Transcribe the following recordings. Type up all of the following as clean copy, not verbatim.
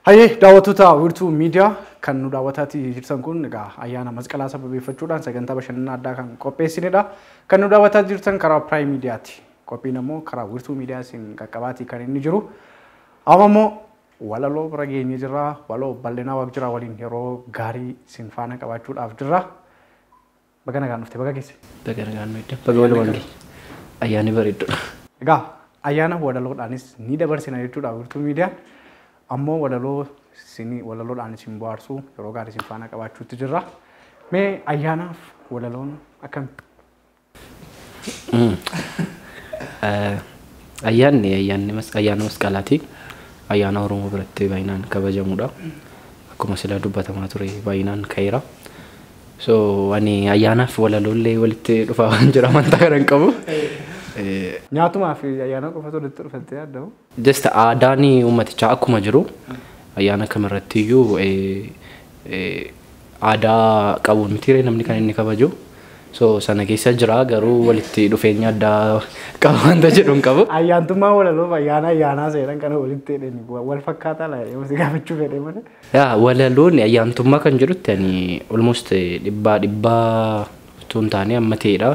Hayyee daawwattoota wiirtuu miidiyaa kan nu daawwataatii jirtan kun egaa ayyaana masqalaa sababeeffachuudhaan sagantaa bashannanaa addaa kan qopheessinedha. Kan nu daawwataa jirtan karaa Prime Miidiyaati. Qophiin ammoo karaa wiirtuu miidiyaa isin qaqqabaatii kan inni jiru. Amma immoo walaloo bira geenyee jirra. Waloo bal'inaa waaq jira waliin yeroo gaarii isin faana qabaachuudhaaf jirra. Baga nagaan dhufte baga keessa. Baga nagaan nu idda. Baga walumaan gee. Ayyaani bareeddudha. Egaa ayyaana walaloodhaanis ni dabarsina jechuudha wiirtuu miidiyaa. Ammoo walaloodhaan isin bohaarsuu yeroo gaarii isin faana qabaachuutti jirra. Mee ayyaanaaf walaloon akkami? Ayyaanni masqalaati. Ayyaana Oromoo biratti baay'inaan kabajamudha. Akkuma sila dubbatamaa ture baay'inaan ka'eera. So ani ayyaanaaf walaloollee walitti dhufaa waan jira amantaa kana hin qabu. Nyaatumaa fi ayyaana qofatu walitti dhufattee yaaddamu? Just aadaan uummatichaa akkuma jiru ayyaana kamirratti iyyuu aadaa qabuun mitiiree namni kan inni kabaju. So sana keessa jira garuu walitti dhufeenya addaa qaba wanta jedhu hin qabu. Ayyaantummaa walaloof ayyaanaa seeran kana walitti hidhanii wal fakkaataa laa yoo si gaafachuu fedhe malee. Yaa walaloon ayyaantummaa kan jedhutti ani almost dhibbaa tun taane amma ta'edha.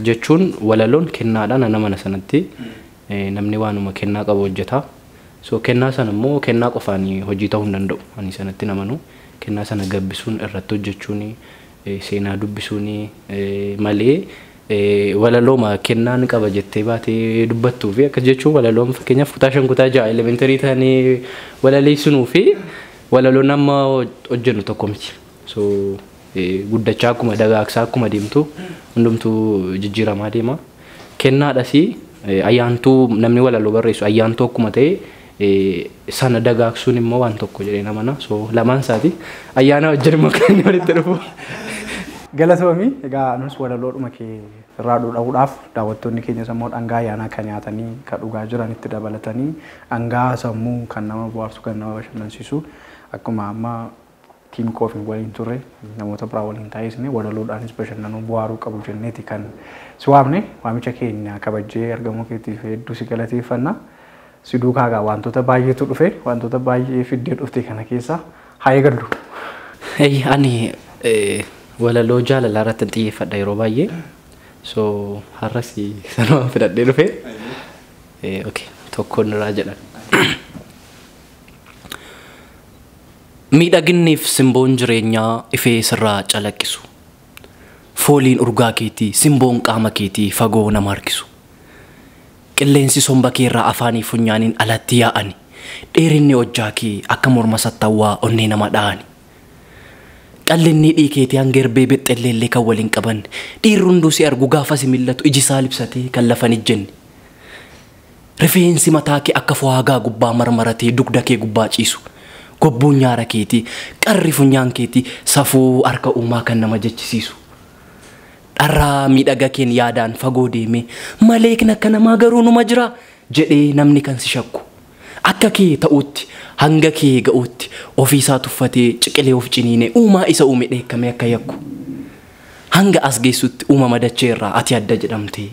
Jechuun walaloon kennaadhaan nama mana sanatti namni waanuma kennaa qabu hojjeta. So kennaa sana immoo kennaa qofaan hojii ta'uu hin danda'u. Ani sanatti namanu kennaa sana gabbisuun irratti hojjechuun seenaa dubbisuun malee walalooma kennaan qaba jettee baatee dubbattuu fi akka jechuun walaloon fakkeenyaaf kutaa 5 kutaa 6 elementary taanii walaleessunuu fi walaloon amma hojjennu tokko miti. So guddachaa akkuma dagaagsaa akkuma deemtu hundumtuu jijjiiramaa deema. Kennaadhas ayyaantuu namni walaloo barreessu ayyaantuu akkuma ta'e sana dagaagsuun immoo waan tokko jedhee namana. So lamaan isaati ayyaana wajjin immoo kan inni walitti dhufu. Galatoomii egaa nus walaloodhuma kee irraa dhuudhaaf daawwattoonni keenya sammuu dhangaa ayyaanaa kan nyaatanii kan dhugaa jiranitti dabalatanii dhangaa sammuu kan nama bohaarsu kan nama bashannansiisu akkuma amma tiim koofiin waliin turre namoota biraa waliin taa'isne walaloodhaanis bashannanuu bohaaruu qabu jenneeti kan si waamne waamicha keenya kabajjee argamuu keetiif hedduu si galateeffanna. Si duukaa egaa wantoota baay'eetu dhufe wantoota baay'ee fiddee dhufte kana keessa haa eegallu. Ani walaloo jaalalaa irratti xiyyeeffadha yeroo baay'ee. So har'as sanuma fidadhee dhufe. Okay tokkoon irraa jedhan. Miidhaginniif simboon jireenyaa ifee sirraa calaqqisu. Fooliin urgaa keetii simboon qaama keetii fagoo nama harkisu. Qilleensi somba keerraa afaanii funyaaniin alatti yaa'ani. Dheerinni hojjaa kee akka morma sattawwaa onnee nama dha'ani. Qallinni dhiikeetii hanga erbee bexxelleellee kan waliin qaban. Dhiirri hunduu si argu gaafa si millatu iji isaa libsatee kan lafan ijjenne. Rifeensi mataa kee akka fo'aagaa gubbaa marmaratee dugda kee gubbaa ciisu. Gobbuun nyaara keetii qarri funyaan keetii safuu harka uumaa kan nama jechisiisu. Dharraa miidhaga keen yaadaan fagoo deemee maleekni akka namaa garuu numa jira jedhee namni kan si shakku. Akka kee ta'utti hanga kee ga'utti ofiisaa tuffatee ciqilee of ciniinee uumaa isa uume dheekkamee akka yakku. Hanga as geessutti uumama dacheerraa ati adda jedhamtee.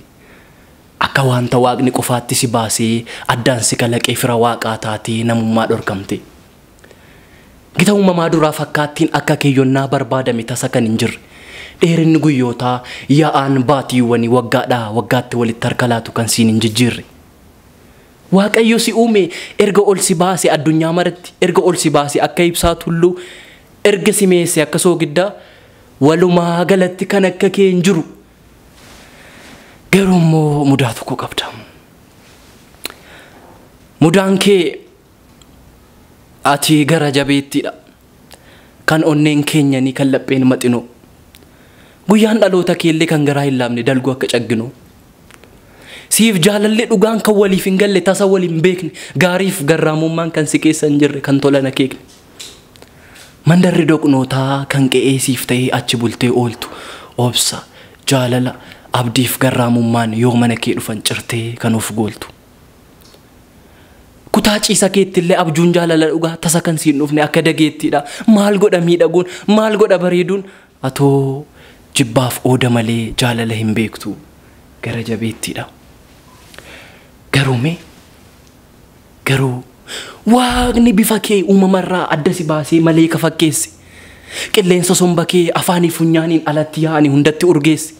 Akka wanta waaqni qofaatti si baasee addaan si kalaqee fira waaqaa taatee namummaa dhorkamte. Gita uumamaa duraa fakkaattiin akka keeyyonnaa barbaadame tasa kan hin jirre. Dheerinni guyyootaa yaa'aan baatiiwwanii waggaadhaa waggaatti walitti harkalaatu kan siin hin jijjiirre. Waaqayyo si uume erga ol si baase addunyaa maratti erga ol si baase akka ibsaa tulluu erga si meesse akka soogiddaa walumaa galatti kan akka kee hin jiru. Garuu immoo mudaa tokko qabda. Mudaan kee ati gara jabeettiidha. Kan onneen keenyanii kan lapheen maxinoo. Guyyaan dhaloota keellee kan garaa hin laafne dalguu akka cagginu. Siif jaalallee dhugaan kan waliif hin galle tasa waliin beekne gaariif garraamummaan kan si keessa hin jirre kan tolan akeekne. Mandarri doqnootaa kan qe'ee siif ta'ee achi bultee ooltu obsa jaalala abdiif garraamummaan yoo mana kee dhufan cirtee kan of gooltu. Kutaa ciisa keettillee abjuun jaalala dhugaa tasa kan siin dhufne akka dageettiidha. Maal godha miidhaguun maal godha bareeduun atoo jibbaaf ooda malee jaalala hin beektu gara jabeettiidha. Garuu Waaqni bifa kee uumamarraa adda si baasee malee ka fakkeesse. Qilleensa somba kee afaanii funyaaniin alatti yaa'anii hundatti urgeesse.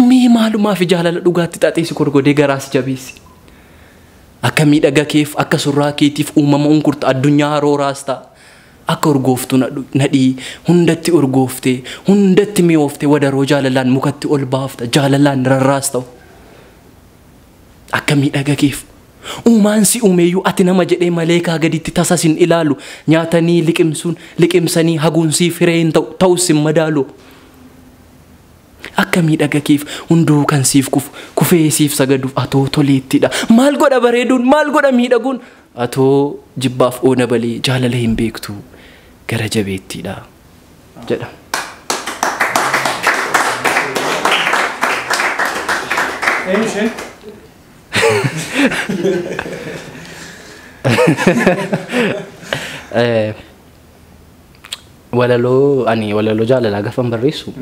Mee maalumaaf jaalala dhugaatti xaxee si korgodee garaas jabeesse. Akka miidhaga keef akka surraa keetiif uumama unkurta addunyaa harooraas ta'a. Akka urgooftu nadhii hundatti urgooftee hundatti mi'ooftee wadaroo jaalalaan mukatti ol baafta jaalalaan rarraas ta'u. Akka miidhaga keef uumaan si uumeyyuu ati nama jedhee malee kaa gaditti tasas hin ilaalu nyaatanii liqimsanii haguunsiif hiree hin ta'us hin madaalu. Akka miidhaga keef hunduu kan siif kufee siif sagaduuf atoo toleettidha. Maal godha bareeduun maal godha miidhaguun atoo jibbaaf oona balee jaalala hin beektu gara jabeettidha jedha. Walaloo jaalalaa gafan barreessu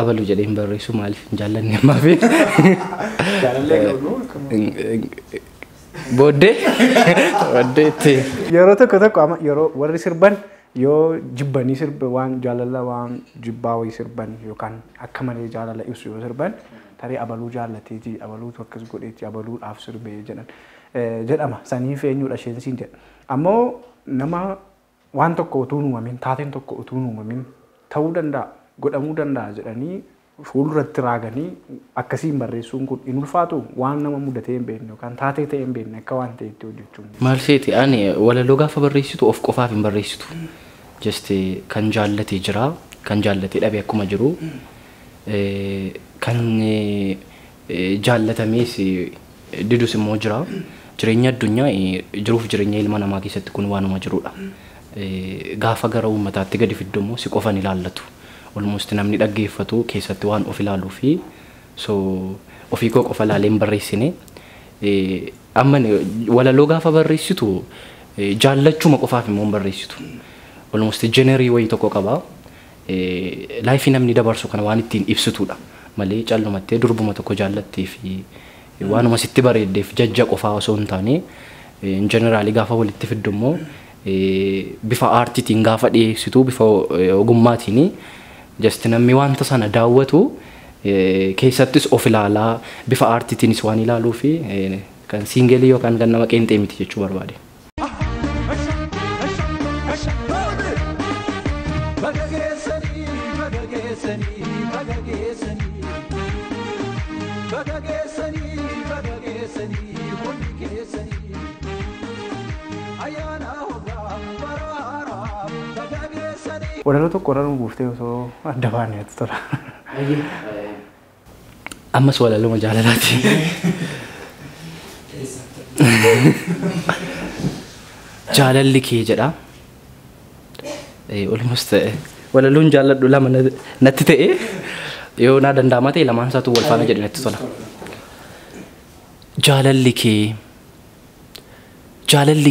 abalu jedhee hin barreessu maaliif hin jaallanne ammaa fi booddeetti yeroo tokko yeroo warri sirban yoo jibbanii sirba waan jaalala waan jibbaa wayii sirban yookaan akka malee jaalala ibsu yoo sirban tarii abaluu jaallateeti abaluutu akkas godheeti abaluudhaaf sirbee jedhama saniif eenyudha isheensiin jedha. Ammoo nama waan tokko utuu uumamin taateen tokko utuu uumamin ta'uu danda'a godhamuu danda'a jedhanii fuulduratti raaganii akkasiin barreessuun kun hin ulfaatu waan nama mudatee hin beekne yookaan taatee ta'e hin beekne akka waan ta'etti hojjechuun. Maal feeti ani walaloo gaafa barreessitu of qofaaf hin barreessitu. Just kan jaallate jira kan jaallate dhabe akkuma jiru kan jaallatamees didus immoo jira. Jireenya addunyaa jiruuf jireenya ilma namaa keessatti kun waanuma jirudha. Gaafa gara uummataatti gadi fiddu immoo si qofan ilaallatu. Almost namni dhaggeeffatu keessatti waan of ilaaluu fi so ofii koo qofa ilaalee hin barreessine. Amma walaloo gaafa barreessitu jaallachuma qofaaf immoo hin barreessitu. Almost generii wayii tokko qaba. Laayifii namni dabarsu kana waan ittiin ibsitudha. Malee callumattee durbuma tokko jaallattee fi waanuma sitti bareeddeef jajja qofaa osoo hin taane generaalii gaafa walitti fiddu immoo bifa aartiitiin gaafa dhiyeessitu bifa ogummaatiin just namni wanta sana daawwatu keessattis of ilaalaa bifa aartiitiinis waan ilaaluu fi kan siingelii yookaan kan nama qeenxee miti jechuu barbaade. Walaloo tokko irra nu buuftee osoo adda baaneetu tola. Ammas walaloo jaalalaati. Jaalalli kee jedha. Almost walaloon jaalladhu lama natti ta'e yoo naa danda'ama ta'e lamaan isaatu wal faana jedhe natti tola. Jaalalli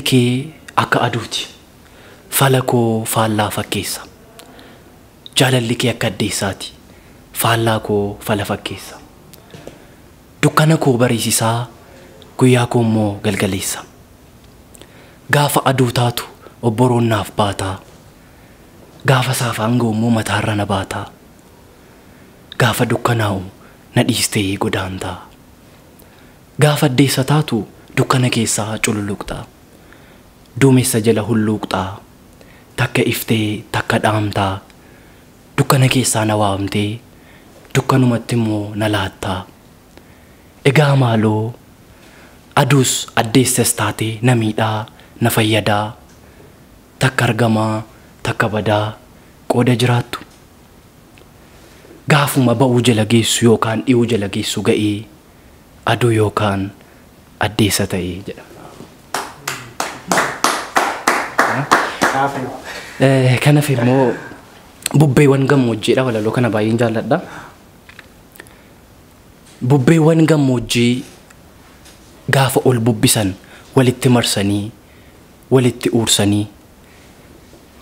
kee akka aduuti. Fala koo faallaa fakkeessa. Jaalalli kee akka addeessaati. Faallaa koo fala fakkeessa. Dukkana koo bariisisaa guyyaa koo immoo galgaleessa. Gaafa aduu taatu obboroon naaf baataa. Gaafa saafaan ga'u immoo mataarra na baataa. Gaafa dukkanaa'u na dhiistee godaantaa. Gaafa addeessa taatu dukkana keessaa cululuqxaa. Duumessa jala hulluuqxaa. Takka iftee takka dhaamtaa. Dukkana keessaa na waamtee dukkanumatti immoo na laattaa. Egaa maaloo aduus addeessas taatee na miidhaa na fayyadaa. Takka argamaa takka badaa qooda jiraattu. Gaafuma ba'uu jala geessu yookaan dhiyuu jala geessu ga'ee aduu yookaan addeessa ta'ee jedha. Kanaaf immoo bubbeewwan gammoojjiidha walaloo kana baay'een jaalladha. Bubbeewwan gammoojjii gaafa ol bubbisan walitti marsanii walitti uursanii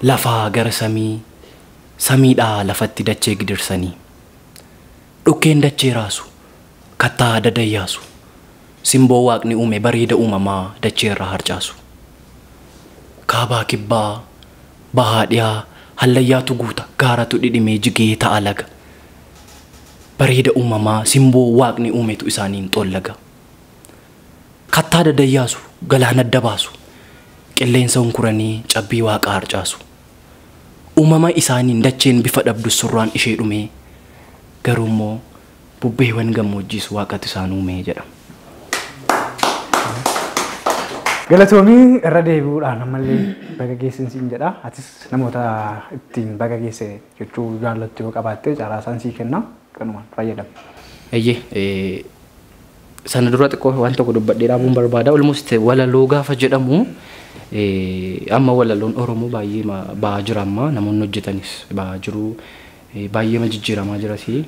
lafaa gara samii samiidhaa lafatti dachee gidirsanii dhukkeen dachee raasu kattaa dadayyaasu simboo waaqni uume bareeda uumamaa dachee irraa harcaasu. Kaabaa kibbaa bahaa dhiyaa hallayyaatu guuta gaaratu dhidhimee jigee ta'a laga. Bareeda uumamaa simboo waaqni uumetu isaaniin xollaga. Kattaa dadayyaasu galaana adda baasu qilleensa hunkuranii cabbii waaqa harcaasu. Uumama isaaniin dacheen bifa dhabdu surraan ishee dhumee garuu immoo bubbeewwan gammoojjiis waaqatu isaan uumee jedhama. Galatoomii irra deebi'uudhaan ammallee baga geessinsiin jedha. Atis namoota ittiin baga geesse jechuu jaallattu yoo qabaatte caraasaan sii kenna kanumaan fayyadamu. Eeyyee sana dura xiqqoo waan tokko dubbadhee dhaabuun barbaada. Almost walaloo gaafa jedhamu amma walaloon Oromoo baay'ee ba'aa jira amma namoonni hojjetanis ba'aa jiru baay'ee jijjiiramaa jirasi.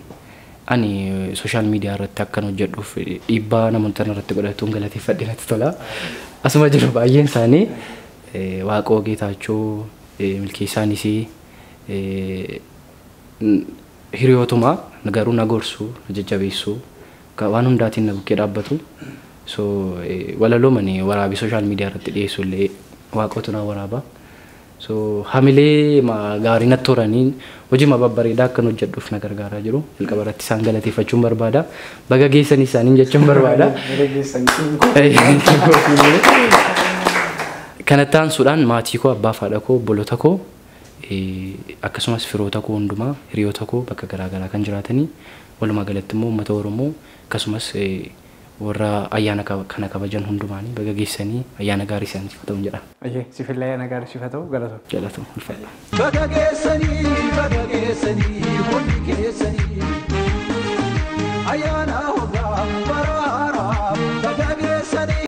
Ani social media irratti akkan hojjedhuuf dhiibbaa namoota irratti godhatuun galateeffadhee natti tola. Asuma jiru baay'een isaanii Waaqoo Geetaachoo milkeessaanis hiriyootuma garuu na gorsu na jajjabeessu waan hundaatiin na bukkee dhaabbatu. So walaloomani waraabii social media irratti dhiyeessu illee Waaqootu na waraaba. So hamilee gaarii natti horanii hojii babbareedaa akkan hojjedhuuf na gargaaraa jiru. Jalqaba irratti isaan galateeffachuun barbaada. Baga geessanii isaaniin jechuun barbaada. Kanatti aansuudhaan maatii koo abbaa fi haadha koo obboloota koo akkasumas firoota koo hundumaa hiriyoota koo bakka garaagaraa kan jiraatanii walumaa galatti immoo uummata Oromoo akkasumas warra ayyaana kana kabajan hundumaanii baga geessanii ayyaana gaarii isaaniif haa ta'u jedha. Sifillee ayyaana gaarii siif haa ta'u galatoom. Galatoom ulfaadha. Baga geessanii hundi keessanii.